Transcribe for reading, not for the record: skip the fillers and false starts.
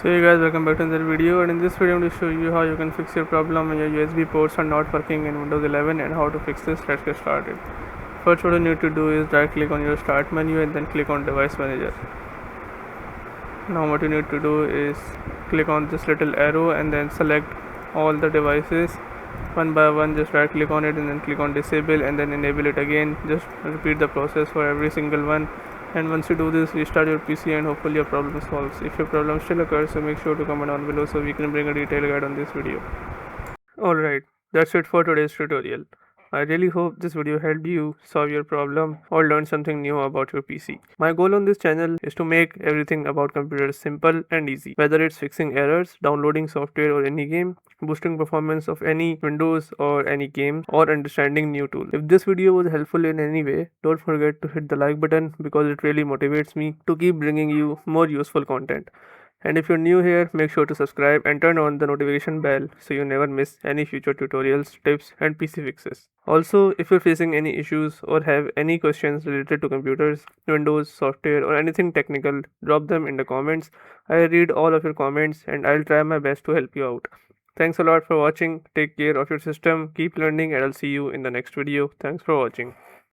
So hey guys, welcome back to another video, and in this video I'm going to show you how you can fix your problem when your USB ports are not working in Windows 11 and how to fix this. Let's get started. First, what you need to do is right click on your start menu and then click on device manager. Now what you need to do is click on this little arrow and then select all the devices one by one. Just right click on it and then click on disable and then enable it again. Just repeat the process for every single one, and once you do this, restart your PC and hopefully your problem solves. If your problem still occurs, so make sure to comment down below so we can bring a detailed guide on this video. Alright, that's it for today's tutorial. I really hope this video helped you solve your problem or learn something new about your PC. My goal on this channel is to make everything about computers simple and easy, whether it's fixing errors, downloading software or any game, boosting performance of any Windows or any game, or understanding new tools. If this video was helpful in any way, don't forget to hit the like button because it really motivates me to keep bringing you more useful content. And if you're new here, make sure to subscribe and turn on the notification bell so you never miss any future tutorials, tips, and PC fixes. Also, if you're facing any issues or have any questions related to computers, Windows, software, or anything technical, drop them in the comments. I read all of your comments and I'll try my best to help you out. Thanks a lot for watching. Take care of your system, keep learning, and I'll see you in the next video. Thanks for watching.